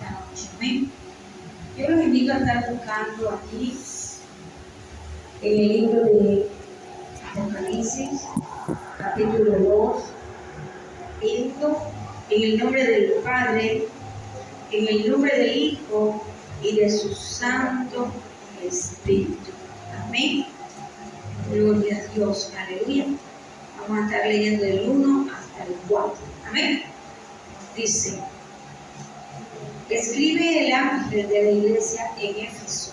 esta noche. Amén. Yo los invito a estar buscando aquí en el libro de Apocalipsis, capítulo 2, viendo en el nombre del Padre, en el nombre del Hijo y de su Santo Espíritu. Amén. Gloria a Dios. Aleluya. Vamos a estar leyendo del 1 hasta el 4. Amén. Dice: escribe el ángel de la iglesia en Éfeso,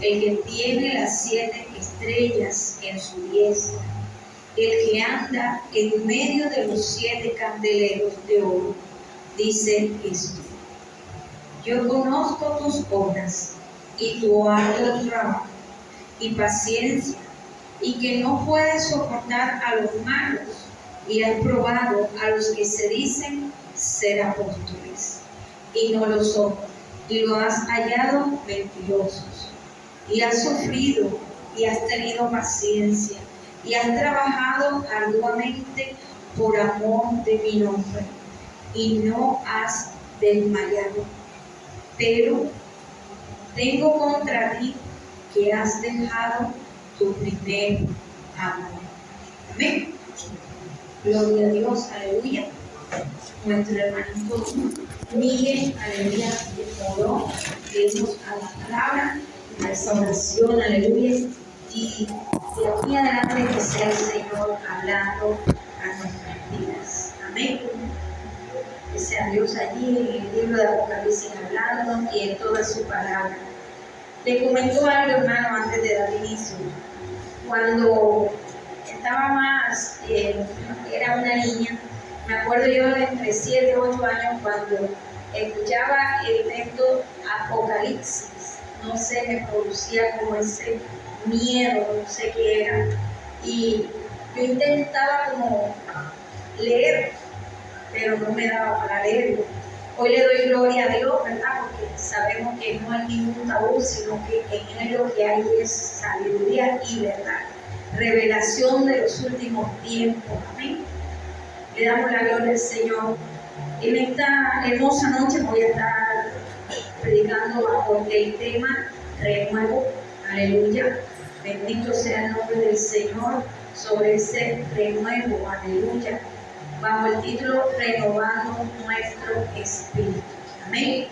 el que tiene las 7 estrellas en su diestra, el que anda en medio de los 7 candeleros de oro, dice esto: yo conozco tus obras y tu arduo trabajo y paciencia, y que no puedes soportar a los malos, y has probado a los que se dicen ser apóstoles y no lo son, y lo has hallado mentirosos, y has sufrido y has tenido paciencia, y has trabajado arduamente por amor de mi nombre, y no has desmayado. Pero tengo contra ti que has dejado tu primer amor. Amén. Gloria a Dios, aleluya. Nuestro hermanito Miguel, aleluya, oró, leímos a la palabra, a esa oración, aleluya, y de aquí en adelante que sea el Señor hablando a nuestras vidas. Amén. Que sea Dios allí en el libro de Apocalipsis hablando y en toda su palabra. Le comentó algo, hermano, antes de dar inicio. Cuando estaba más, era una niña, me acuerdo yo entre 7 y 8 años cuando escuchaba el texto Apocalipsis, no sé, me producía como ese miedo, no sé qué era, y yo intentaba como leer, pero no me daba para leerlo. Hoy le doy gloria a Dios, ¿verdad? Porque sabemos que no hay ningún tabú, sino que en él lo que hay es sabiduría y verdad. Revelación de los últimos tiempos. Amén. Le damos la gloria al Señor. En esta hermosa noche voy a estar predicando bajo el tema renuevo. Aleluya. Bendito sea el nombre del Señor sobre ese renuevo. Aleluya. Bajo el título Renovando nuestro espíritu. Amén.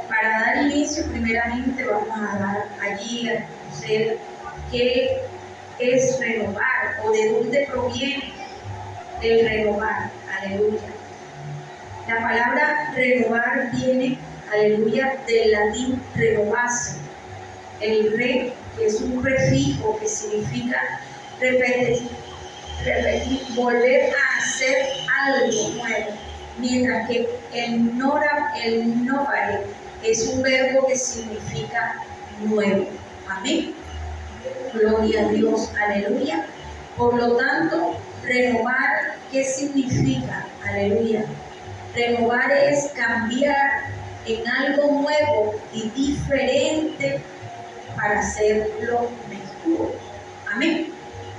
Para dar inicio, primeramente vamos a dar allí a conocer qué es renovar o de dónde proviene el renovar. Aleluya. La palabra renovar viene, aleluya, del latín renovarse. El re, que es un prefijo que significa repetir, volver a hacer algo nuevo, mientras que el novare es un verbo que significa nuevo. Amén. Gloria a Dios, aleluya. Por lo tanto, renovar, ¿qué significa? Aleluya. Renovar es cambiar en algo nuevo y diferente para hacerlo mejor. Amén.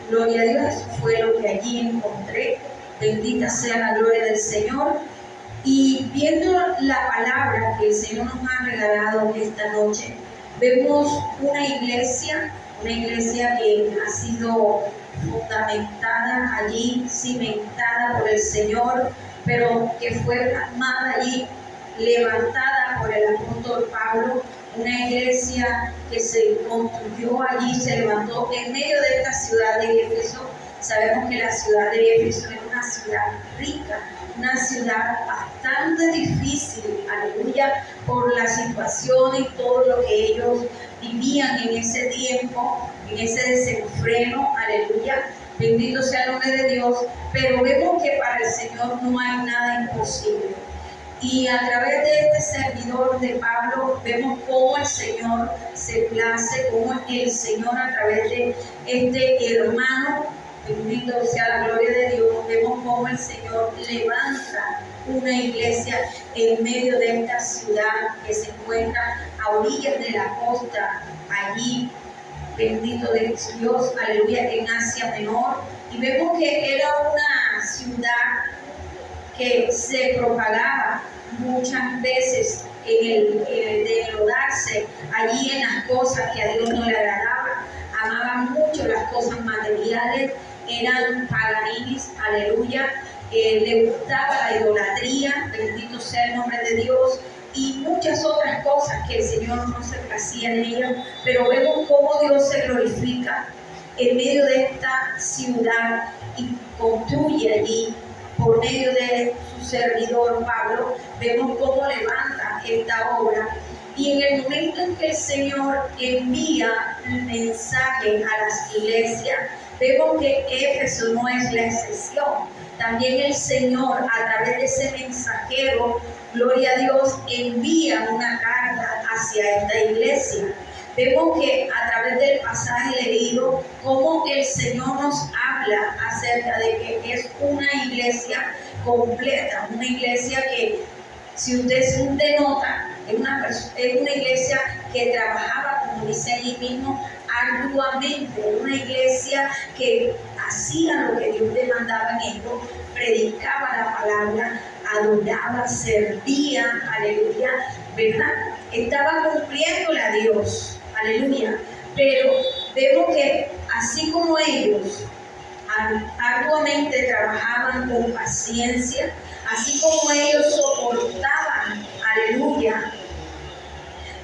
Gloria a Dios, eso fue lo que allí encontré. Bendita sea la gloria del Señor. Y viendo la palabra que el Señor nos ha regalado esta noche, vemos una iglesia que ha sido fundamentada allí, cimentada por el Señor, pero que fue plasmada allí, levantada por el apóstol Pablo. Una iglesia que se construyó allí, se levantó en medio de esta ciudad de Éfeso. Sabemos que la ciudad de Éfeso es una ciudad rica, una ciudad bastante difícil, aleluya, por la situación y todo lo que ellos vivían en ese tiempo, en ese desenfreno, aleluya. Bendito sea el nombre de Dios, pero vemos que para el Señor no hay nada imposible. Y a través de este servidor de Pablo vemos cómo el Señor se place, cómo el Señor a través de este hermano, bendito sea la gloria de Dios, vemos cómo el Señor levanta una iglesia en medio de esta ciudad que se encuentra a orillas de la costa, allí, bendito de Dios, aleluya, en Asia Menor. Y vemos que era una ciudad que se propagaba muchas veces de enlodarse allí en las cosas que a Dios no le agradaban. Amaban mucho las cosas materiales, eran paganinis, aleluya. Le gustaba la idolatría, bendito sea el nombre de Dios, y muchas otras cosas que el Señor no se placía en ellas. Pero vemos cómo Dios se glorifica en medio de esta ciudad y construye allí por medio de su servidor Pablo. Vemos cómo levanta esta obra, y en el momento en que el Señor envía un mensaje a las iglesias, vemos que Éfeso no es la excepción. También el Señor, a través de ese mensajero, gloria a Dios, envía una carta hacia esta iglesia. Vemos que a través del pasaje leído, cómo el Señor nos habla acerca de que es una iglesia completa, una iglesia que, si usted se nota, es una iglesia que trabajaba, como dice allí mismo, arduamente, una iglesia que hacía lo que Dios le mandaba en ellos, predicaba la palabra, adoraba, servía, aleluya, ¿verdad? Estaba cumpliéndole a Dios, aleluya. Pero vemos que así como ellos arduamente trabajaban con paciencia, así como ellos soportaban, aleluya,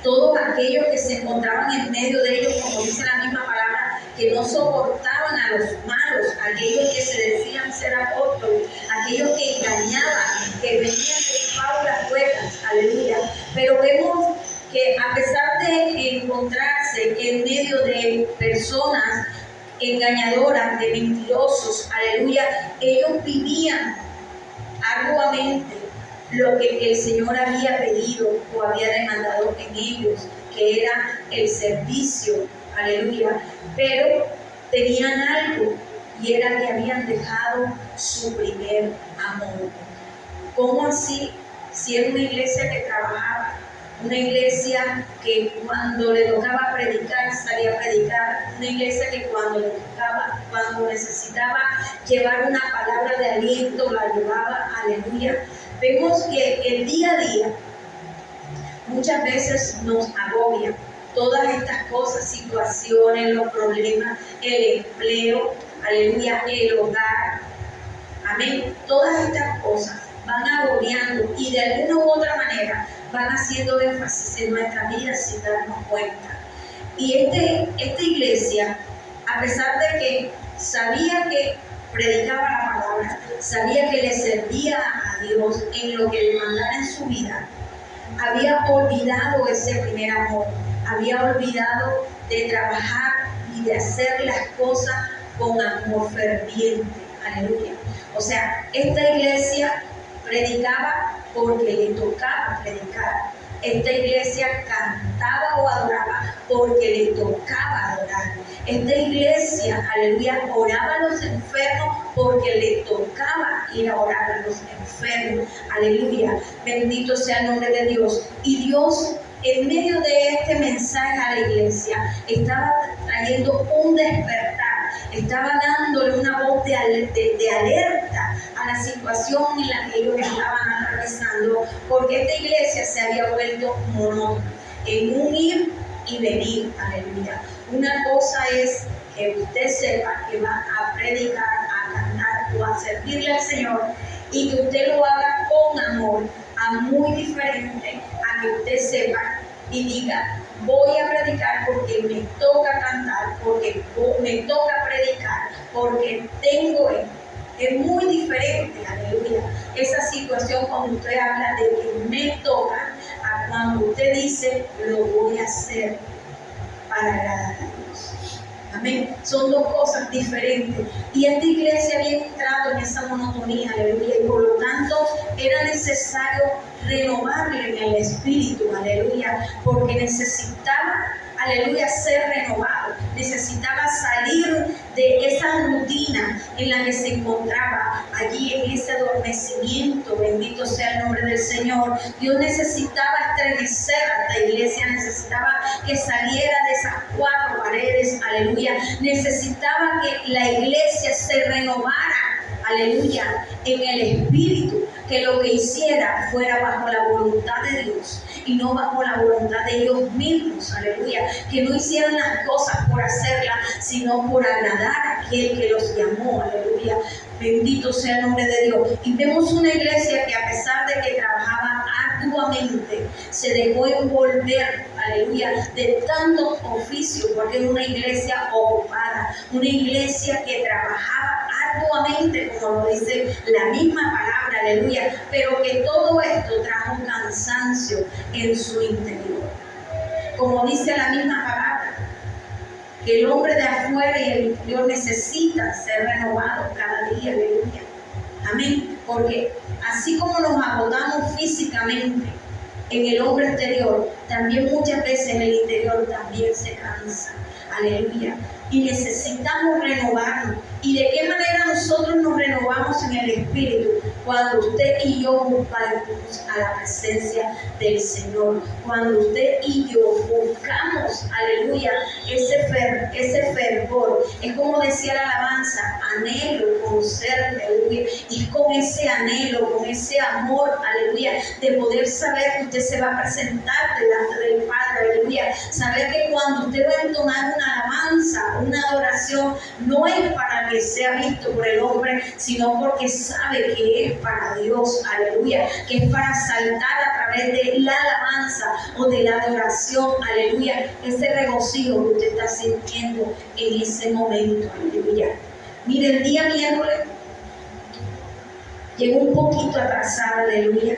todos aquellos que se encontraban en medio de ellos, como dice la misma palabra, que no soportaban a los malos, aquellos que se decían ser apóstoles, aquellos que engañaban, que venían con fábulas huecas, aleluya. Pero vemos que a pesar de encontrarse en medio de personas engañadoras, de mentirosos, aleluya, ellos vivían arduamente lo que el Señor había pedido o había demandado en ellos, que era el servicio, aleluya. Pero tenían algo, y era que habían dejado su primer amor. ¿Cómo así? Si era una iglesia que trabajaba, una iglesia que cuando le tocaba predicar, salía a predicar, una iglesia que cuando le tocaba, cuando necesitaba llevar una palabra de aliento, la llevaba, aleluya. Vemos que el día a día muchas veces nos agobia todas estas cosas, situaciones, los problemas, el empleo, aleluya, el hogar, amén. Todas estas cosas van agobiando y de alguna u otra manera van haciendo énfasis en nuestra vida sin darnos cuenta. Y esta iglesia, a pesar de que sabía que predicaba la palabra, sabía que le servía a Dios en lo que le mandara en su vida, había olvidado ese primer amor, había olvidado de trabajar y de hacer las cosas con amor ferviente, aleluya. O sea, esta iglesia predicaba porque le tocaba predicar. Esta iglesia cantaba o adoraba porque le tocaba adorar. Esta iglesia, aleluya, oraba a los enfermos porque le tocaba ir a orar a los enfermos. Aleluya, bendito sea el nombre de Dios. Y Dios, en medio de este mensaje a la iglesia, estaba trayendo un despertar, estaba dándole una voz de alerta a la situación en la que ellos estaban atravesando, porque esta iglesia se había vuelto monótona, en un ir y venir, aleluya. Una cosa es que usted sepa que va a predicar, a cantar o a servirle al Señor, y que usted lo haga con amor, a muy diferente a que usted sepa y diga: voy a predicar porque me toca cantar, porque me toca predicar, porque tengo esto. Es muy diferente, aleluya, esa situación cuando usted habla de que me toca, a cuando usted dice: lo voy a hacer para agradar a Dios. Amén. Son dos cosas diferentes. Y esta iglesia había entrado en esa monotonía, aleluya, y por lo tanto era necesario renovarle en el espíritu, aleluya, porque necesitaba, aleluya, ser renovado, necesitaba salir de esa rutina en la que se encontraba allí, en ese adormecimiento. Bendito sea el nombre del Señor. Dios necesitaba estremecer a esta iglesia, necesitaba que saliera de esas cuatro paredes, aleluya, necesitaba que la iglesia se renovara, aleluya, en el espíritu, que lo que hiciera fuera bajo la voluntad de Dios y no bajo la voluntad de ellos mismos, aleluya, que no hicieran las cosas por hacerlas, sino por agradar a aquel que los llamó, aleluya. Bendito sea el nombre de Dios. Y vemos una iglesia que a pesar de que trabajaba arduamente, se dejó envolver, aleluya, de tantos oficios, porque era una iglesia ocupada, una iglesia que trabajaba arduamente, como lo dice la misma palabra, aleluya, pero que todo esto trajo cansancio en su interior. Como dice la misma palabra, que el hombre de afuera y el interior necesita ser renovado cada día, aleluya. Amén. Porque así como nos agotamos físicamente en el hombre exterior, también muchas veces en el interior también se cansa. Aleluya. Y necesitamos renovarnos. ¿Y de qué manera nosotros nos renovamos en el Espíritu? Cuando usted y yo buscamos a la presencia del Señor. Cuando usted y yo buscamos, aleluya, ese fervor. Es como decía la alabanza, anhelo conocerte, aleluya. Y con ese anhelo, con ese amor, aleluya, de poder saber que usted se va a presentar delante del Padre, aleluya. Saber que cuando usted va a entonar una alabanza, una adoración, no es para que sea visto por el hombre, sino porque sabe que es para Dios, aleluya, que es para saltar a través de la alabanza o de la adoración, aleluya, ese regocijo que usted está sintiendo en ese momento, aleluya. Mire, el día miércoles llegó un poquito atrasada, aleluya,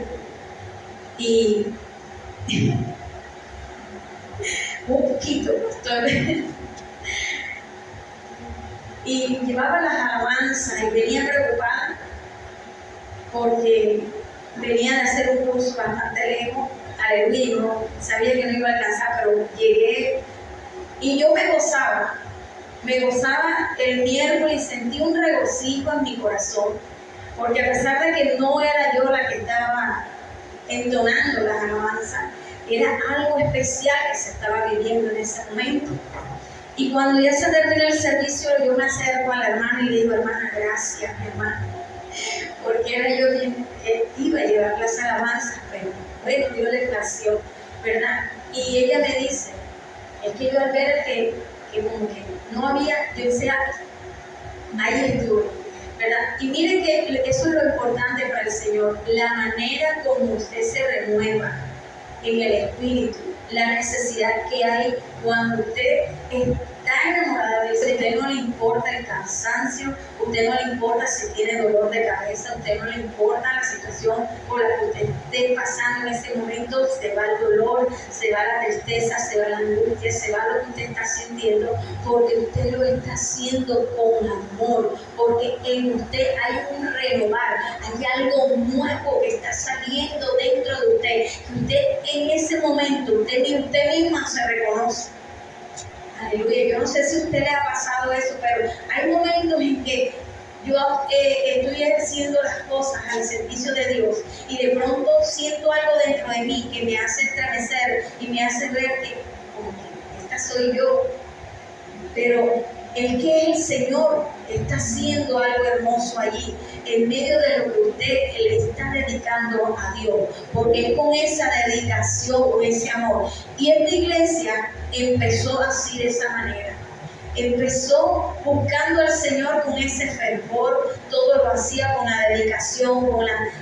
y un poquito, y llevaba las alabanzas y venía preocupada porque venía de hacer un curso bastante lejos, aleluya, y no sabía que no iba a alcanzar, pero llegué y yo me gozaba el miércoles y sentí un regocijo en mi corazón, porque a pesar de que no era yo la que estaba entonando las alabanzas, era algo especial que se estaba viviendo en ese momento. Y cuando ya se terminó el servicio, yo me acerco a la hermana y le digo, hermana, gracias, hermana, porque era yo quien iba a llevar las alabanzas, pero bueno, Dios le plació, ¿verdad? Y ella me dice, es que yo al ver que como que no había, yo decía, ahí estuve, ¿verdad? Y miren que eso es lo importante para el Señor, la manera como usted se renueva en el Espíritu, la necesidad que hay cuando usted está enamorada de Dios. A usted no le importa el cansancio, a usted no le importa si tiene dolor de cabeza, a usted no le importa la situación por la que usted esté pasando en ese momento, se va el dolor, se va la tristeza, se va la angustia, se va lo que usted está sintiendo, porque usted lo está haciendo con amor, porque en usted hay un renovar, hay algo nuevo que está saliendo dentro de usted, que usted en ese momento, usted misma se reconoce. Aleluya. Yo no sé si a usted le ha pasado eso, pero hay momentos en que yo estoy haciendo las cosas al servicio de Dios y de pronto siento algo dentro de mí que me hace estremecer y me hace ver que como que esta soy yo, pero es que el Señor está haciendo algo hermoso allí, en medio de lo que usted le está dedicando a Dios, porque es con esa dedicación, con ese amor. Y esta iglesia empezó así, de esa manera. Empezó buscando al Señor con ese fervor, todo lo hacía con la dedicación,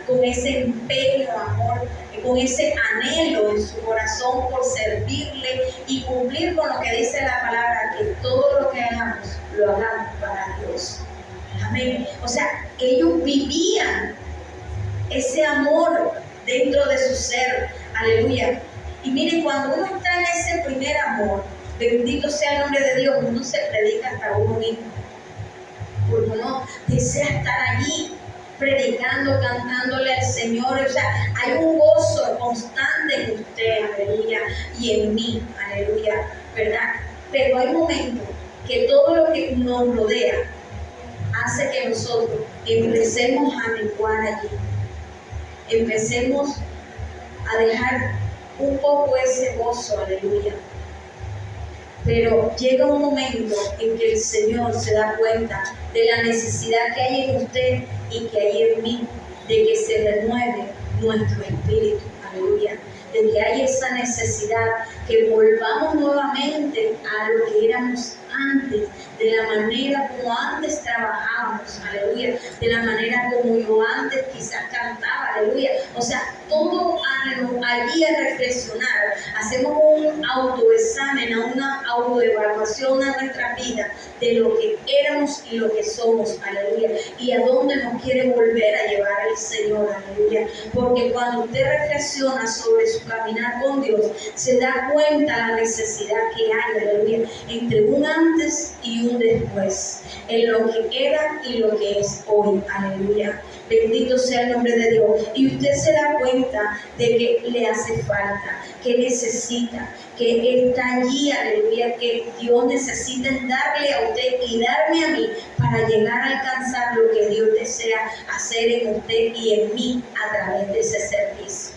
con ese empeño, amor, con ese anhelo en su corazón por servirle y cumplir con lo que dice la palabra, que todo lo que hagamos, lo hagamos para Dios. Amén. O sea, ellos vivían ese amor dentro de su ser. Aleluya. Y miren, cuando uno está en ese primer amor, bendito sea el nombre de Dios, uno se predica hasta uno mismo, porque uno desea estar allí predicando, cantándole al Señor. O sea, hay un gozo constante en usted, aleluya, y en mí, aleluya, ¿verdad? Pero hay momentos que todo lo que nos rodea hace que nosotros empecemos a menguar allí, empecemos a dejar un poco ese gozo, aleluya. Pero llega un momento en que el Señor se da cuenta de la necesidad que hay en usted y que hay en mí, de que se renueve nuestro espíritu, aleluya, de que hay esa necesidad que volvamos nuevamente a lo que éramos antes, de la manera como antes trabajábamos, aleluya, de la manera como yo antes quizás cantaba, aleluya. O sea, todo allí a reflexionar, hacemos un autoexamen, una autoevaluación a nuestra vida de lo que éramos y lo que somos, aleluya, y a dónde nos quiere volver a llevar el Señor, aleluya. Porque cuando usted reflexiona sobre su caminar con Dios, se da cuenta la necesidad que hay, aleluya, entre un antes y un después, en lo que era y lo que es hoy, aleluya. Bendito sea el nombre de Dios. Y usted se da cuenta de que le hace falta, que necesita, que está allí, aleluya, que Dios necesita darle a usted y darme a mí para llegar a alcanzar lo que Dios desea hacer en usted y en mí a través de ese servicio.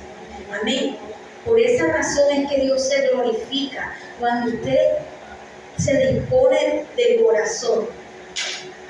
Amén. Por esa razón es que Dios se glorifica cuando usted se dispone de corazón.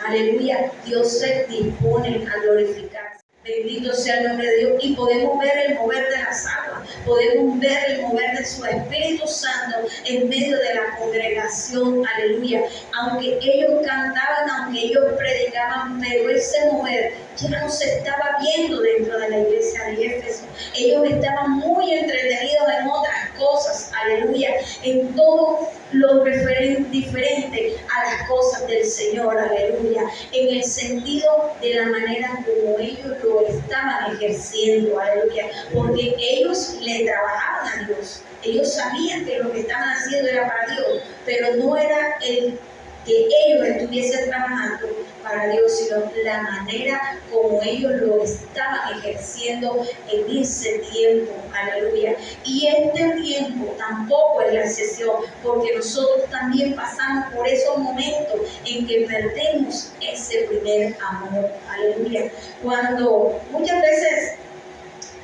Aleluya, Dios se dispone a glorificarse. Bendito sea el nombre de Dios. Y podemos ver el mover de las aguas, podemos ver el mover de su Espíritu Santo en medio de la congregación. Aleluya. Aunque ellos cantaban, aunque ellos predicaban, pero ese mover ya no se estaba viendo dentro de la iglesia de Éfeso. Ellos estaban muy entretenidos en otras cosas, aleluya, en todo lo diferente a las cosas del Señor, aleluya, en el sentido de la manera como ellos lo estaban ejerciendo, aleluya, porque ellos le trabajaban a Dios, ellos sabían que lo que estaban haciendo era para Dios, pero no era el que ellos estuviesen trabajando para Dios, sino la manera como ellos lo estaban ejerciendo en ese tiempo, aleluya. Y este tiempo tampoco es la excepción, porque nosotros también pasamos por esos momentos en que perdemos ese primer amor, aleluya. Cuando muchas veces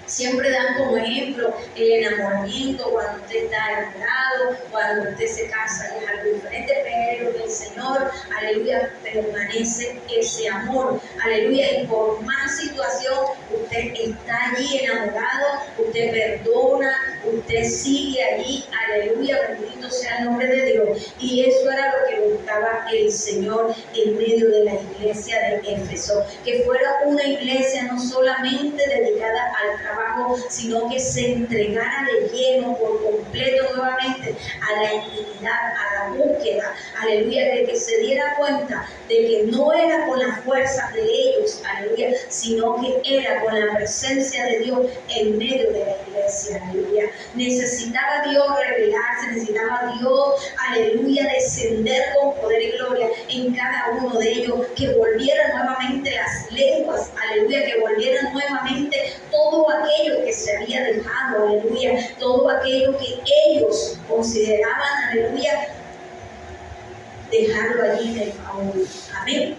siempre dan como ejemplo el enamoramiento, cuando usted está enamorado, cuando usted se casa es algo diferente, pero el Señor, aleluya, permanece ese amor, aleluya, y por más situación usted está allí enamorado, usted perdona, usted sigue allí, aleluya, bendito sea el nombre de Dios. Y eso era lo que buscaba el Señor en medio de la iglesia de Éfeso, que fuera una iglesia no solamente dedicada al trabajo, sino que se entregara de lleno por completo nuevamente a la intimidad, a la búsqueda, aleluya, de que se diera cuenta de que no era con las fuerzas de ellos, aleluya, sino que era con la presencia de Dios en medio de la iglesia, aleluya. Necesitaba Dios revelarse, necesitaba Dios, aleluya, descender con poder y gloria en cada uno de ellos, que volvieran nuevamente las lenguas, aleluya, que volvieran nuevamente todo aquello que se había dejado, aleluya, todo aquello que ellos consideraban, aleluya, dejarlo allí en el baúl. Amén.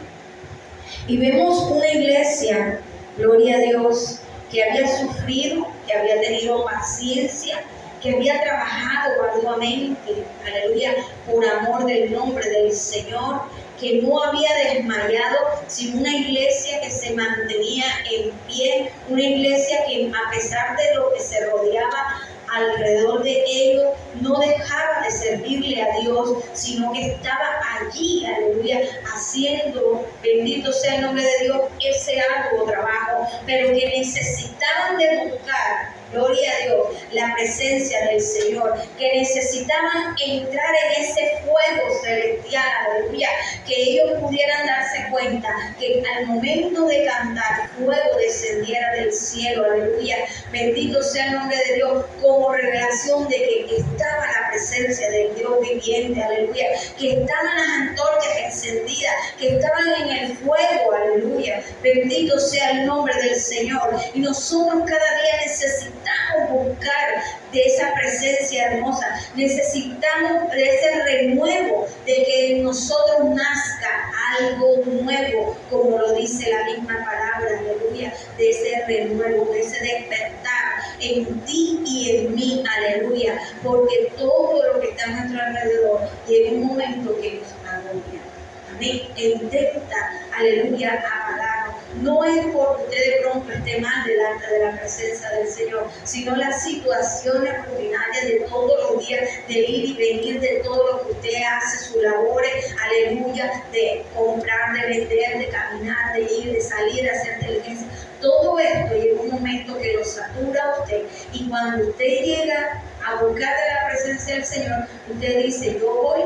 Y vemos una iglesia, gloria a Dios, que había sufrido, que había tenido paciencia, que había trabajado arduamente, aleluya, por amor del nombre del Señor, que no había desmayado, sino una iglesia que se mantenía en pie, una iglesia que a pesar de lo que se rodeaba alrededor de ellos, no dejaba de servirle a Dios, sino que estaba allí, aleluya, haciendo, bendito sea el nombre de Dios, ese arduo trabajo, pero que necesitaban de buscar, gloria a Dios, la presencia del Señor, que necesitaban entrar en ese fuego celestial, aleluya, que ellos pudieran darse cuenta que al momento de cantar, fuego descendiera del cielo, aleluya, bendito sea el nombre de Dios, como revelación de que estaba la presencia del Dios viviente, aleluya, que estaban las antorchas encendidas, que estaban en el fuego, aleluya, bendito sea el nombre del Señor. Y nosotros cada día necesitamos buscar de esa presencia hermosa, necesitamos de ese renuevo, de que en nosotros nazca algo nuevo, como lo dice la misma palabra, aleluya, de ese renuevo, de ese despertar en ti y en mí, aleluya, porque todo lo que está a nuestro alrededor llega un momento que nos agobia. Amén. Intenta, aleluya, apagarnos, No es porque usted de pronto esté mal delante de la presencia del Señor, sino las situaciones ordinarias de todos los días, de ir y venir, de todo lo que usted hace, sus labores, aleluya, de comprar, de vender, de caminar, de ir, de salir, de hacer diligencia. Todo esto llega un momento que lo satura a usted, y cuando usted llega a buscar de la presencia del Señor, usted dice: yo voy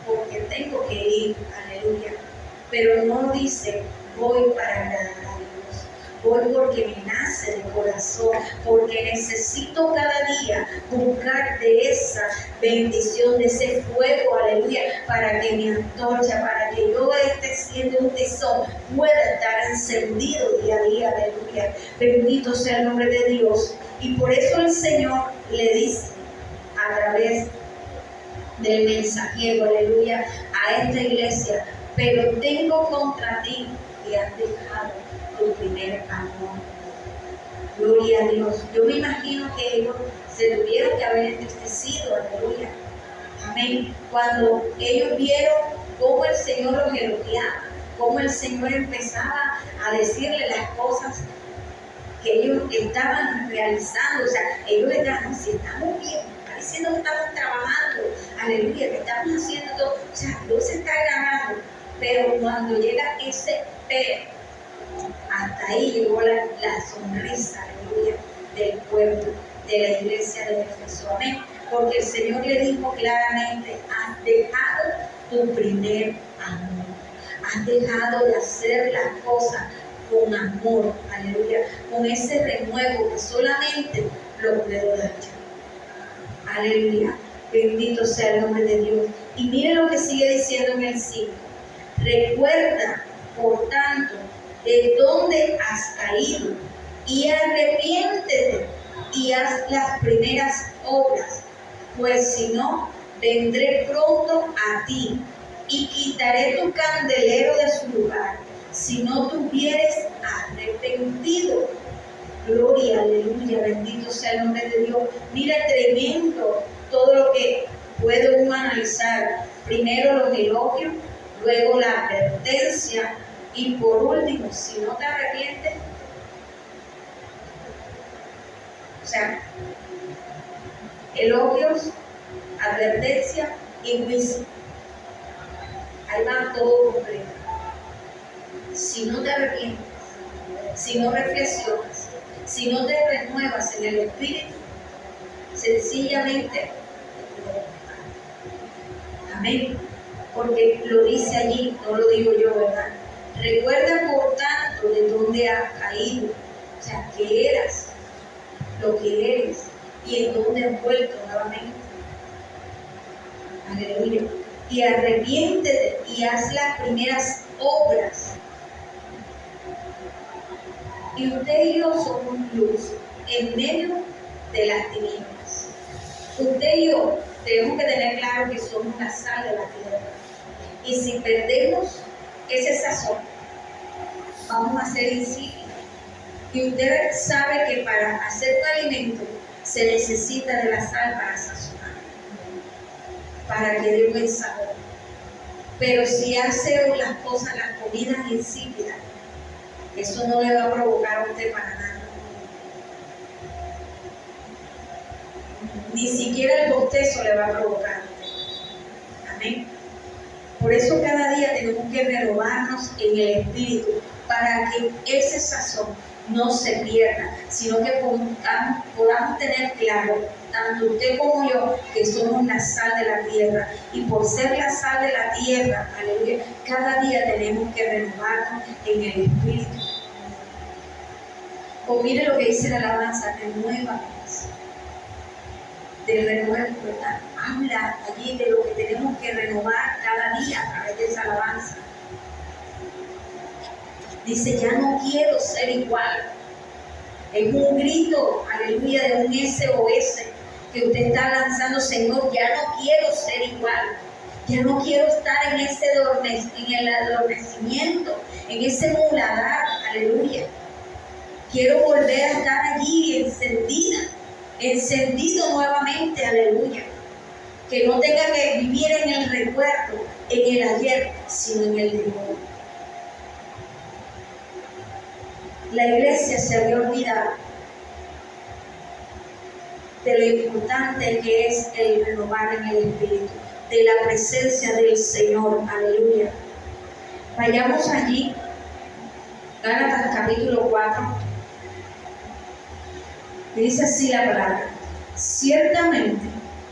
porque tengo que ir, aleluya. Pero no dice: voy para agradar a Dios, voy porque me nace de corazón, porque necesito cada día buscar de esa bendición, de ese fuego, aleluya, para que mi antorcha, para que yo esté siendo un tesoro, pueda estar encendido día a día, aleluya. Bendito sea el nombre de Dios. Y por eso el Señor le dice a través del mensajero, aleluya, a esta iglesia: pero tengo contra ti que has dejado tu primer amor. Gloria a Dios. Yo me imagino que ellos se tuvieron que haber entristecido, aleluya. Amén. Cuando ellos vieron cómo el Señor los elogiaba, cómo el Señor empezaba a decirle las cosas que ellos estaban realizando. O sea, ellos estaban: si estamos bien, pareciendo que estamos trabajando, aleluya, que estamos haciendo todo, o sea, Dios se está agradando. Pero cuando llega ese pero, hasta ahí llegó la sonrisa, aleluya, del pueblo, de la iglesia de Éfeso. Amén. Porque el Señor le dijo claramente: has dejado tu primer amor, has dejado de hacer las cosas con amor, aleluya, con ese renuevo que solamente lo puedo dar yo. Aleluya. Bendito sea el nombre de Dios. Y mire lo que sigue diciendo en el 5. Recuerda, por tanto, de dónde has caído, y arrepiéntete y haz las primeras obras, pues si no, vendré pronto a ti y quitaré tu candelero de su lugar, si no te hubieres arrepentido. Gloria, aleluya, bendito sea el nombre de Dios. Mira, tremendo todo lo que puede uno analizar. Primero los elogios, luego la advertencia, y por último, si no te arrepientes, o sea, elogios, advertencia y juicio. Ahí va todo completo. Si no te arrepientes, si no reflexionas, si no te renuevas en el espíritu, sencillamente, amén. Porque lo dice allí, no lo digo yo, ¿verdad? Recuerda, por tanto, de dónde has caído, o sea, que eras, lo que eres, y en dónde has vuelto nuevamente. Aleluya. Y arrepiéntete y haz las primeras obras. Y usted y yo somos luz en medio de las tinieblas. Usted y yo tenemos que tener claro que somos la sal de la tierra. Y si perdemos ese sazón, vamos a ser insípidos. Y usted sabe que para hacer un alimento se necesita de la sal para sazonar, para que dé buen sabor. Pero si hace las cosas, las comidas insípidas, eso no le va a provocar a usted para nada. Ni siquiera el bostezo le va a provocar a usted. Amén. Por eso cada día tenemos que renovarnos en el espíritu, para que ese sazón no se pierda, sino que podamos tener claro, tanto usted como yo, que somos la sal de la tierra. Y por ser la sal de la tierra, aleluya, cada día tenemos que renovarnos en el espíritu. O mire lo que dice la alabanza: renueva. De renuevo, ¿verdad? Habla allí de lo que tenemos que renovar cada día a través de esa alabanza. Dice: ya no quiero ser igual. Es un grito, aleluya, de un SOS que usted está lanzando: Señor, ya no quiero ser igual. Ya no quiero estar en el adormecimiento, en ese muladar, aleluya. Quiero volver a estar allí encendido nuevamente, aleluya. Que no tenga que vivir en el recuerdo, en el ayer, sino en el de hoy. La iglesia se había olvidado de lo importante que es el renovar en el Espíritu, de la presencia del Señor. Aleluya. Vayamos allí, Gálatas capítulo 4. Dice así la palabra: ciertamente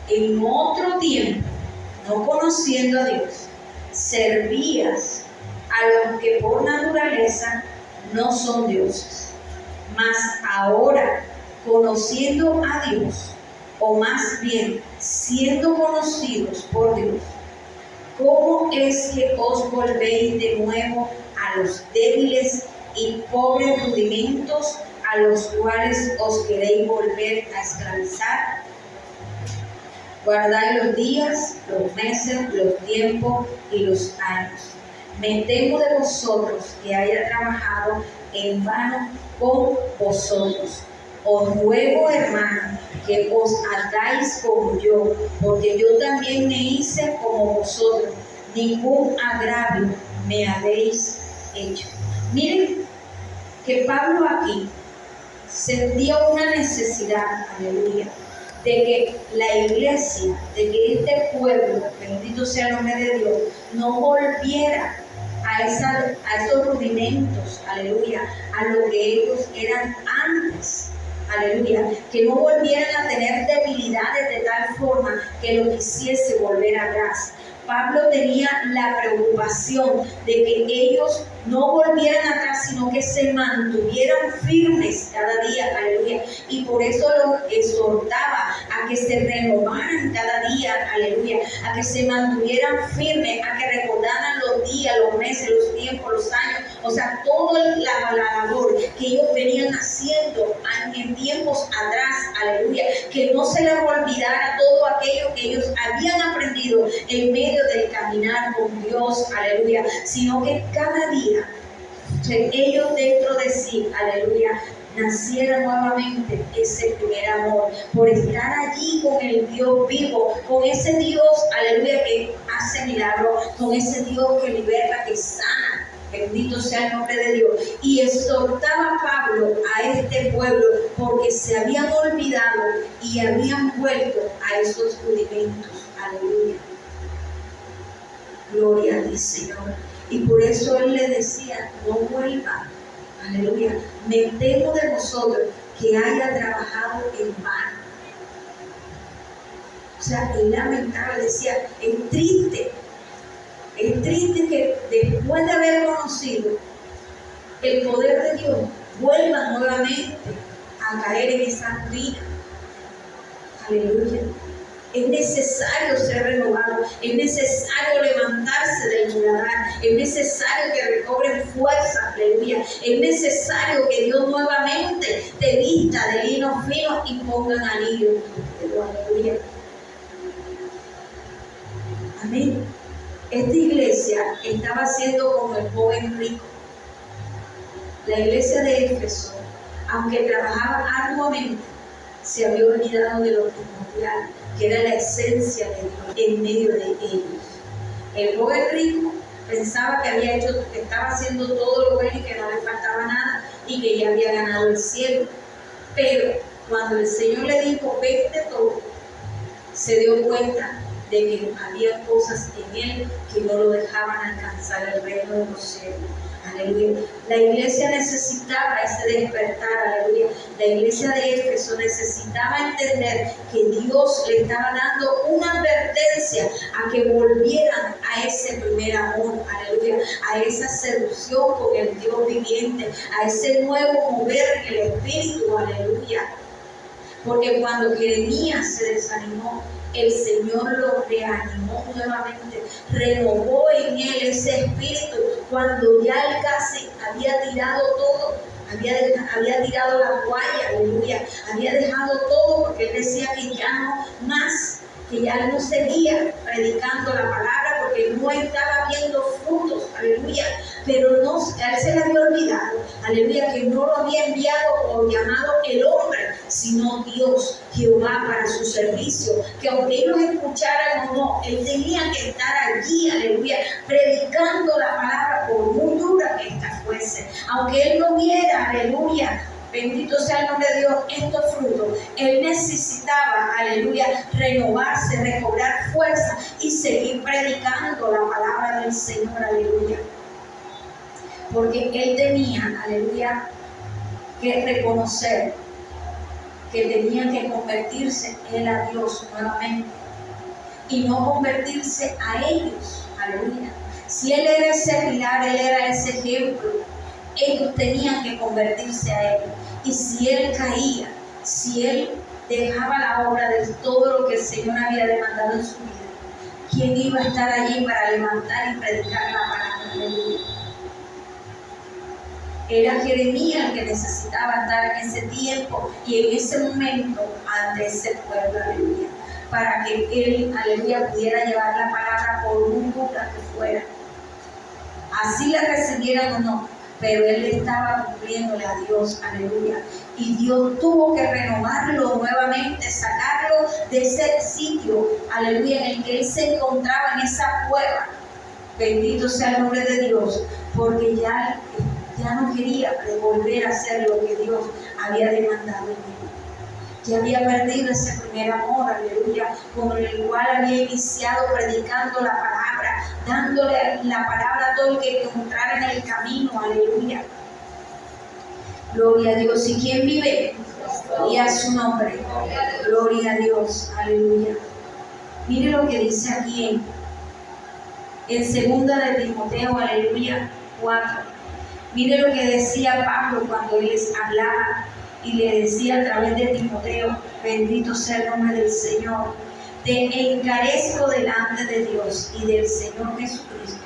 en otro tiempo, no conociendo a Dios, servías a los que por naturaleza no son dioses. Mas ahora, conociendo a Dios, o más bien siendo conocidos por Dios, ¿cómo es que os volvéis de nuevo a los débiles y pobres rudimentos a los cuales os queréis volver a esclavizar? Guardáis los días, los meses, los tiempos y los años. Me temo de vosotros que haya trabajado en vano con vosotros. Os ruego, hermanos, que os hagáis como yo, porque yo también me hice como vosotros. Ningún agravio me habéis hecho. Miren que Pablo aquí sentía una necesidad, aleluya, de que la iglesia, de que este pueblo, bendito sea el nombre de Dios, no volviera a esos rudimentos, aleluya, a lo que ellos eran antes, aleluya, que no volvieran a tener debilidades de tal forma que lo quisiese volver atrás. Pablo tenía la preocupación de que ellos no volvieran atrás, sino que se mantuvieran firmes cada día, aleluya. Y por eso los exhortaba a que se renovaran cada día, aleluya, a que se mantuvieran firmes, a que recordaran los días, los meses, los tiempos, los años, o sea, toda la labor que ellos venían haciendo en tiempos atrás, aleluya, que no se les olvidara todo aquello que ellos habían aprendido en medio del caminar con Dios, aleluya, sino que cada día ellos dentro de sí, aleluya, naciera nuevamente ese primer amor, por estar allí con el Dios vivo, con ese Dios, aleluya, que hace milagros, con ese Dios que liberta, que sana. Bendito sea el nombre de Dios. Y exhortaba a Pablo a este pueblo porque se habían olvidado y habían vuelto a esos rudimentos. Aleluya. Gloria a ti, Señor. Y por eso él le decía: no vuelva. Aleluya. Me temo de vosotros que haya trabajado en vano. O sea, él lamentaba, decía: es triste que después de haber conocido el poder de Dios, vuelvan nuevamente a caer en esa ruina. Aleluya. Es necesario ser renovado, es necesario levantarse del muladar, es necesario que recobren fuerza, aleluya. Es necesario que Dios nuevamente te vista de lino fino y pongan anillo, aleluya. Amén. Esta iglesia estaba siendo como el joven rico. La iglesia de Éfeso, aunque trabajaba arduamente, se había olvidado de lo primordial, que era la esencia de Dios en medio de ellos. El joven rico pensaba que estaba haciendo todo lo bueno y que no le faltaba nada y que ya había ganado el cielo. Pero cuando el Señor le dijo: vende todo, se dio cuenta de que había cosas en él que no lo dejaban alcanzar el reino de los cielos. Aleluya. La iglesia necesitaba ese despertar, aleluya. La iglesia de Éfeso necesitaba entender que Dios le estaba dando una advertencia a que volvieran a ese primer amor, aleluya, a esa seducción con el Dios viviente, a ese nuevo mover en el Espíritu, aleluya. Porque cuando Jeremías se desanimó, el Señor lo reanimó nuevamente, renovó en él ese espíritu cuando ya él casi había tirado todo, había tirado la toalla, aleluya, había dejado todo porque él decía que ya no más, que ya no seguía predicando la palabra porque no estaba viendo frutos, aleluya, pero no, a él se le había olvidado, aleluya, que no lo había enviado o llamado el hombre, sino Dios, Jehová, para su servicio, que aunque ellos escucharan o no, él tenía que estar allí, aleluya, predicando la palabra por muy dura que ésta fuese, aunque él no viera, aleluya, bendito sea el nombre de Dios, estos frutos, él necesitaba, aleluya, renovarse, recobrar fuerza y seguir predicando la palabra del Señor, aleluya, porque él tenía, aleluya, que reconocer que tenía que convertirse él a Dios nuevamente y no convertirse a ellos, aleluya. Si él era ese pilar, él era ese ejemplo, ellos tenían que convertirse a él. Y si él caía, si él dejaba la obra de todo lo que el Señor había demandado en su vida, ¿quién iba a estar allí para levantar y predicar la palabra? Aleluya. Era Jeremías el que necesitaba estar en ese tiempo y en ese momento ante ese pueblo, aleluya, para que él, aleluya, pudiera llevar la palabra por muy dura que fuera. Así la recibieran o no, pero él estaba cumpliéndole a Dios, aleluya. Y Dios tuvo que renovarlo nuevamente, sacarlo de ese sitio, aleluya, en el que él se encontraba, en esa cueva. Bendito sea el nombre de Dios, porque ya no quería volver a hacer lo que Dios había demandado en él. Ya había perdido ese primer amor, aleluya, con el cual había iniciado predicando la palabra, dándole la palabra a todo el que encontrara en el camino, aleluya. Gloria a Dios. ¿Y quién vive? Y a su nombre. Gloria a Dios, aleluya. Mire lo que dice aquí en 2 de Timoteo, aleluya, 4. Mire lo que decía Pablo cuando él les hablaba y le decía a través de Timoteo, bendito sea el nombre del Señor, te encarezco delante de Dios y del Señor Jesucristo,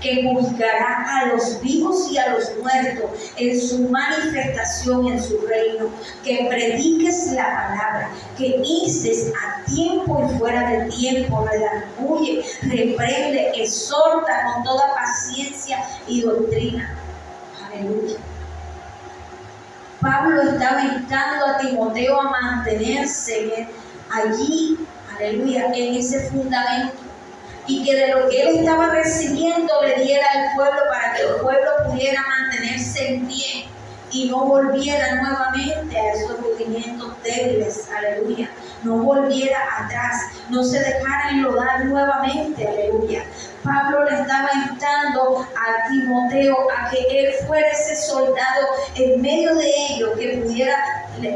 que juzgará a los vivos y a los muertos en su manifestación en su reino, que prediques la palabra, que instes a tiempo y fuera de tiempo, redarguye, reprende, exhorta con toda paciencia y doctrina. Aleluya. Pablo estaba instando a Timoteo a mantenerse allí, aleluya, en ese fundamento, y que de lo que él estaba recibiendo le diera al pueblo para que el pueblo pudiera mantenerse en pie y no volviera nuevamente a esos movimientos débiles, aleluya, no volviera atrás, no se dejara enlodar nuevamente, aleluya. Pablo le estaba instando a Timoteo a que él fuera ese soldado en medio de ellos, que pudiera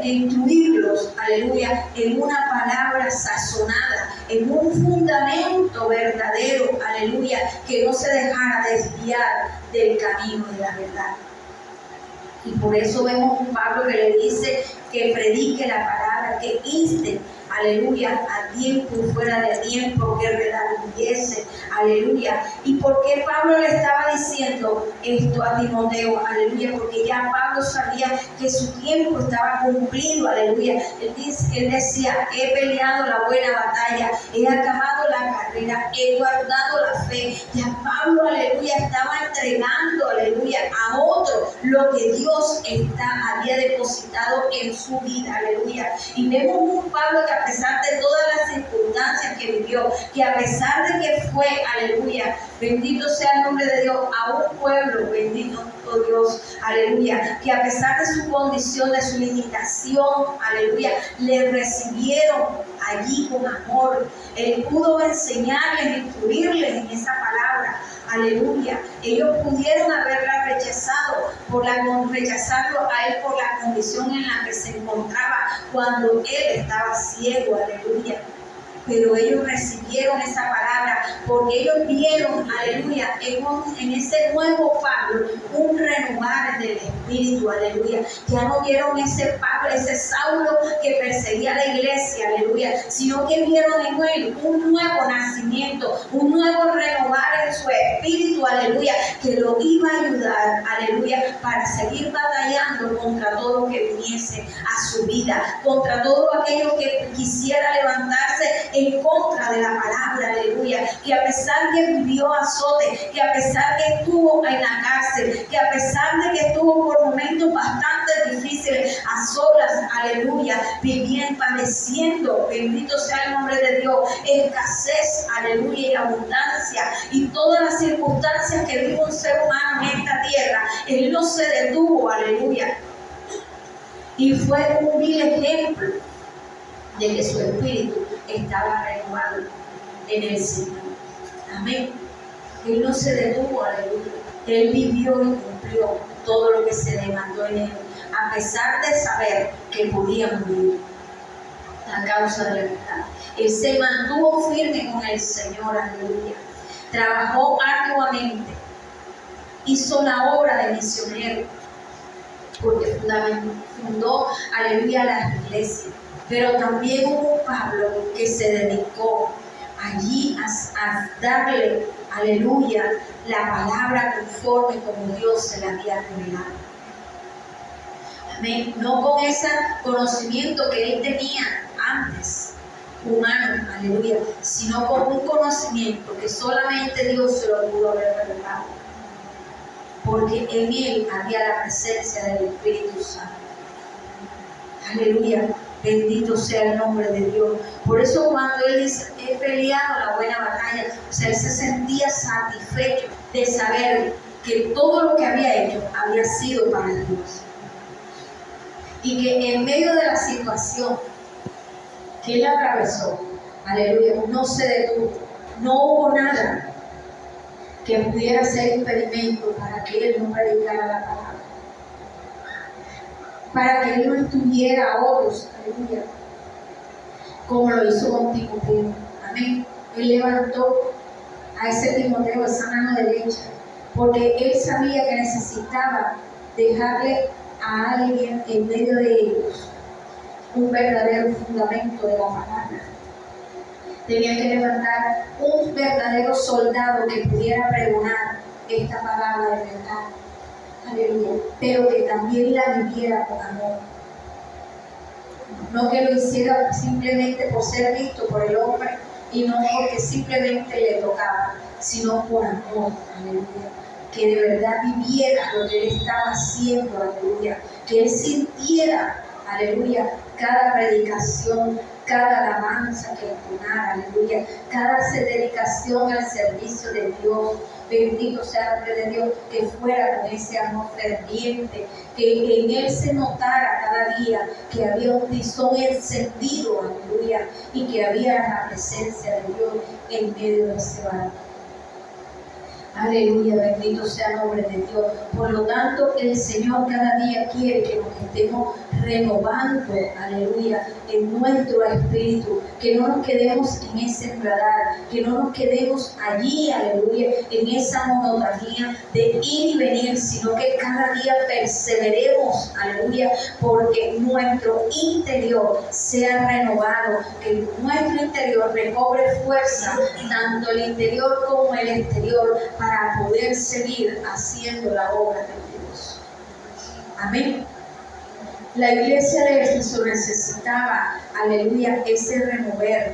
instruirlos, aleluya, en una palabra sazonada, en un fundamento verdadero, aleluya, que no se dejara desviar del camino de la verdad. Y por eso vemos un Pablo que le dice que predique la palabra, que inste, aleluya, a tiempo y fuera de tiempo, que redarguyese, aleluya. ¿Y por qué Pablo le estaba diciendo esto a Timoteo? Aleluya, porque ya Pablo sabía que su tiempo estaba cumplido, aleluya. Él decía, he peleado la buena batalla, he acabado la carrera, he guardado la fe. Ya Pablo, aleluya, estaba entregando, aleluya, a otro lo que Dios había depositado en su vida, aleluya. Y vemos un Pablo que a pesar de todas las circunstancias que vivió, que a pesar de que fue, aleluya, bendito sea el nombre de Dios, a un pueblo, bendito Dios, aleluya, que a pesar de su condición, de su limitación, aleluya, le recibieron allí con amor. Él pudo enseñarles, instruirles en esa palabra, aleluya. Ellos pudieron haberla rechazado, rechazarlo a él por la condición en la que se encontraba cuando él estaba ciego, aleluya. Pero ellos recibieron esa palabra porque ellos vieron, aleluya, en ese nuevo Pablo un renovar del espíritu, aleluya. Ya no vieron ese Pablo, ese Saulo que perseguía a la iglesia, aleluya, sino que vieron en él un nuevo nacimiento, un nuevo renovar en su espíritu, aleluya, que lo iba a ayudar, aleluya, para seguir batallando contra todo lo que viniese a su vida, contra todo aquello que quisiera levantarse en contra de la palabra, aleluya, que a pesar que vivió azote, que a pesar que estuvo en la cárcel, que a pesar de que estuvo por momentos bastante difíciles, que a solas, aleluya, vivían padeciendo, bendito sea el nombre de Dios, escasez, aleluya, y abundancia, y todas las circunstancias que vive un ser humano en esta tierra, Él no se detuvo, aleluya, y fue un vil ejemplo de que su espíritu estaba renovado en el Señor. Amén. Él no se detuvo, aleluya. Él vivió y cumplió todo lo que se demandó en él, a pesar de saber que podía morir a causa de la verdad. Él se mantuvo firme con el Señor, aleluya. Trabajó arduamente, hizo la obra de misionero, porque fundó, aleluya, las iglesias. Pero también hubo un Pablo que se dedicó allí a darle, aleluya, la palabra conforme como Dios se la había revelado. Amén. No con ese conocimiento que él tenía antes, humano, aleluya, sino con un conocimiento que solamente Dios se lo pudo haber revelado. Porque en él había la presencia del Espíritu Santo. Aleluya. Bendito sea el nombre de Dios. Por eso cuando él dice, he peleado la buena batalla, o sea, él se sentía satisfecho de saber que todo lo que había hecho había sido para Dios. Y que en medio de la situación que él atravesó, aleluya, no se detuvo. No hubo nada que pudiera ser impedimento para que él no predicara la palabra, para que él no estuviera a otros, aleluya, como lo hizo con Timoteo. Amén. Él levantó a ese Timoteo, esa mano derecha, porque él sabía que necesitaba dejarle a alguien en medio de ellos un verdadero fundamento de la palabra. Tenía que levantar un verdadero soldado que pudiera pregonar esta palabra de verdad. Aleluya. Pero que también la viviera con amor. No que lo hiciera simplemente por ser visto por el hombre y no porque simplemente le tocaba, sino por amor. Aleluya. Que de verdad viviera lo que él estaba haciendo. Aleluya. Que él sintiera, aleluya, cada predicación, cada alabanza que entonara, aleluya, cada dedicación al servicio de Dios. Bendito sea el nombre de Dios, que fuera con ese amor ferviente, que en él se notara cada día que había un tizón encendido, aleluya, y que había la presencia de Dios en medio de ese varón. Aleluya, bendito sea el nombre de Dios. Por lo tanto, el Señor cada día quiere que nos estemos renovando, aleluya, en nuestro espíritu, que no nos quedemos en ese radar, que no nos quedemos allí, aleluya, en esa monotonía de ir y venir, sino que cada día perseveremos, aleluya, porque nuestro interior sea renovado, que nuestro interior recobre fuerza, tanto el interior como el exterior, para poder seguir haciendo la obra de Dios. Amén. La iglesia de Éfeso necesitaba, aleluya, ese renovar.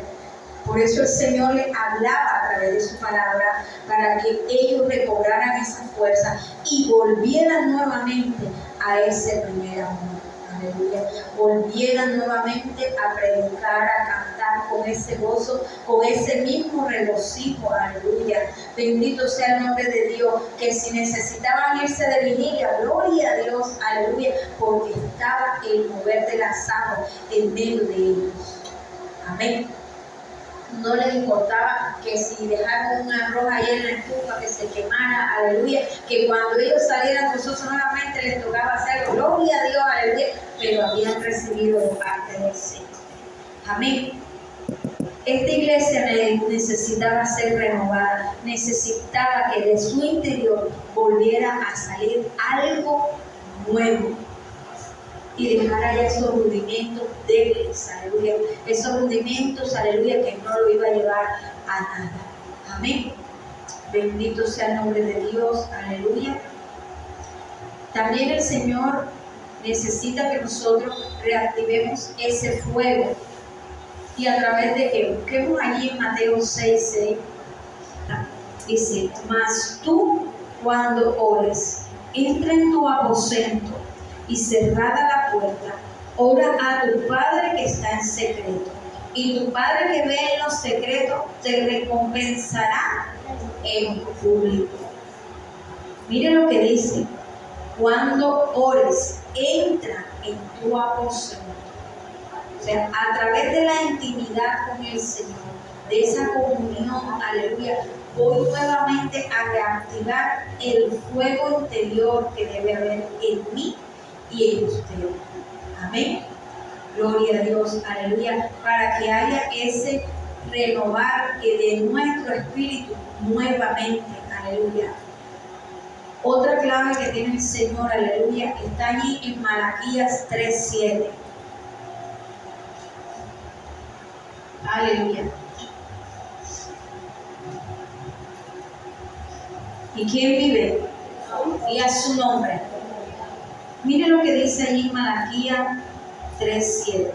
Por eso el Señor les hablaba a través de su palabra, para que ellos recobraran esa fuerza y volvieran nuevamente a ese primer amor. Aleluya. Volvieran nuevamente a predicar, a cantar con ese gozo, con ese mismo regocijo. Aleluya. Bendito sea el nombre de Dios, que si necesitaban irse de vigilia, gloria a Dios, aleluya, porque estaba el mover de las aguas en medio de ellos. Amén. No les importaba que si dejaron un arroz ahí en la estufa que se quemara, aleluya, que cuando ellos salieran nosotros nuevamente les tocaba hacer gloria a Dios, aleluya, pero habían recibido de parte del Señor. Amén. Esta iglesia necesitaba ser renovada, necesitaba que de su interior volviera a salir algo nuevo y dejar allá esos rudimentos débiles, aleluya, esos rudimentos, aleluya, que no lo iba a llevar a nada. Amén. Bendito sea el nombre de Dios, aleluya. También el Señor necesita que nosotros reactivemos ese fuego. ¿Y a través de qué? Busquemos allí en Mateo 6:6. Dice, mas tú cuando ores, entra en tu aposento y cerrada la puerta. Ora a tu Padre que está en secreto. Y tu Padre que ve en los secretos te recompensará en público. Mire lo que dice. Cuando ores, entra en tu aposento. O sea, a través de la intimidad con el Señor, de esa comunión, aleluya, voy nuevamente a reactivar el fuego interior que debe haber en mí y en usted. Amén. Gloria a Dios, aleluya, para que haya ese renovar de nuestro espíritu nuevamente, aleluya. Otra clave que tiene el Señor, aleluya, está allí en Malaquías 3:7. Aleluya. ¿Y quién vive? Y a su nombre. Mire lo que dice allí en Malaquías 3:7.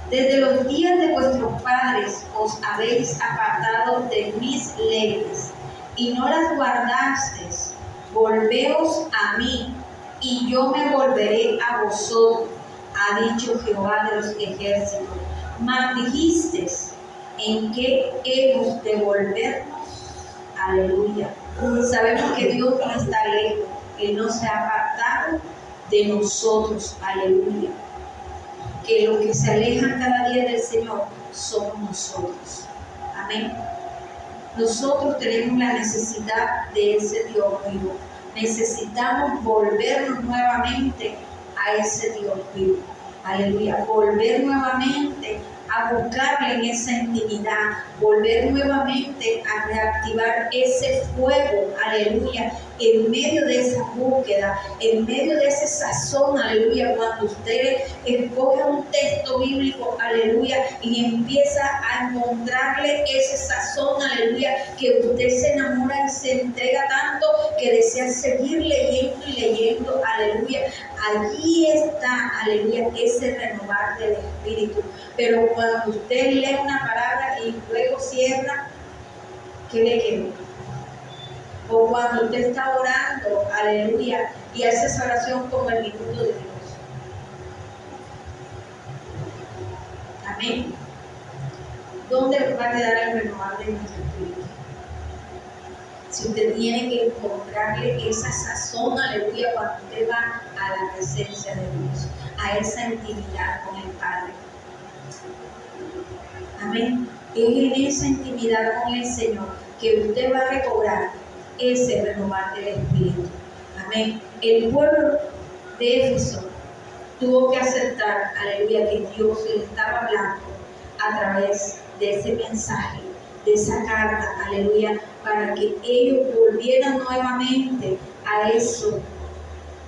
Desde los días de vuestros padres os habéis apartado de mis leyes y no las guardasteis. Volveos a mí y yo me volveré a vosotros, ha dicho Jehová de los ejércitos. Mas dijisteis, ¿en qué hemos de volvernos? Aleluya. Sabemos que Dios no está lejos, Él no se ha apartado de nosotros. Aleluya. Que los que se alejan cada día del Señor somos nosotros. Amén. Nosotros tenemos la necesidad de ese Dios vivo. Necesitamos volvernos nuevamente a ese Dios vivo. Aleluya. Volver nuevamente a buscarle en esa intimidad, volver nuevamente a reactivar ese fuego, aleluya, en medio de esa búsqueda, en medio de ese sazón, aleluya, cuando usted escoge un texto bíblico, aleluya, y empieza a encontrarle ese sazón, aleluya, que usted se enamora y se entrega tanto que desea seguir leyendo y leyendo, aleluya. Allí está, aleluya, ese renovar del espíritu. Pero cuando usted lee una palabra y luego cierra, ¿qué le quedó? O cuando usted está orando, aleluya, y hace esa oración como el minuto de Dios. Amén. ¿Dónde va a quedar el renovar de nuestro espíritu? Si usted tiene que encontrarle esa sazón, aleluya, cuando usted va a la presencia de Dios, a esa intimidad con el Padre. Amén. Es en esa intimidad con el Señor que usted va a recobrar ese renovar del espíritu. Amén. El pueblo de Éfeso tuvo que aceptar, aleluya, que Dios le estaba hablando a través de ese mensaje, de esa carta, aleluya, para que ellos volvieran nuevamente a eso,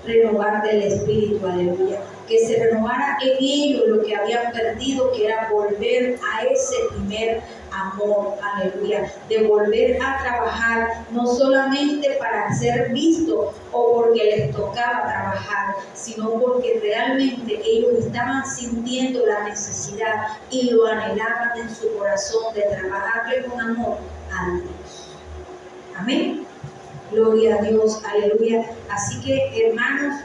renovar del espíritu, aleluya, que se renovara en ellos lo que habían perdido, que era volver a ese primer amor, aleluya, de volver a trabajar, no solamente para ser visto o porque les tocaba trabajar, sino porque realmente ellos estaban sintiendo la necesidad y lo anhelaban en su corazón de trabajarle con amor a Dios. Amén. Gloria a Dios, aleluya. Así que, hermanos,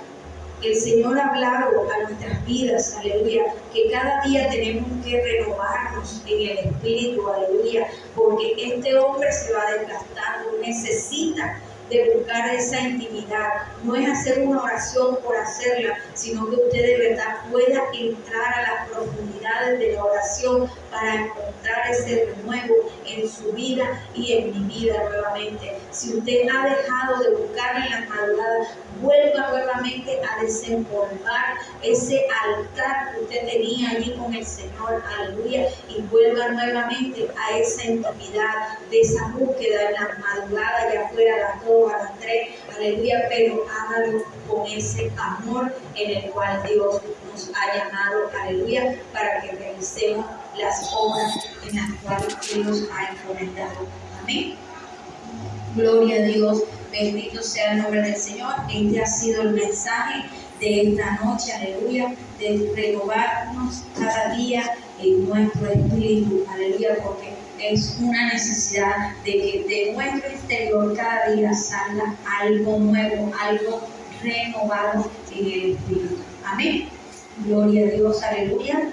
el Señor ha hablado a nuestras vidas, aleluya, que cada día tenemos que renovarnos en el espíritu, aleluya, porque este hombre se va desgastando, necesita de buscar esa intimidad. No es hacer una oración por hacerla, sino que usted de verdad pueda entrar a las profundidades de la oración para encontrar ese renuevo en su vida y en mi vida nuevamente. Si usted ha dejado de buscar en las madrugadas, vuelva nuevamente a desempolvar ese altar que usted tenía allí con el Señor, aleluya, y vuelva nuevamente a esa intimidad de esa búsqueda en las madrugadas, ya fuera a las 2, a las 3, aleluya, pero hágalo con ese amor en el cual Dios nos ha llamado, aleluya, para que realicemos las obras en las cuales Dios ha encomendado. Amén. Gloria a Dios, bendito sea el nombre del Señor. Este ha sido el mensaje de esta noche, aleluya, de renovarnos cada día en nuestro espíritu, aleluya, porque es una necesidad de que de nuestro interior cada día salga algo nuevo, algo renovados en el Espíritu. Amén. Gloria a Dios, aleluya.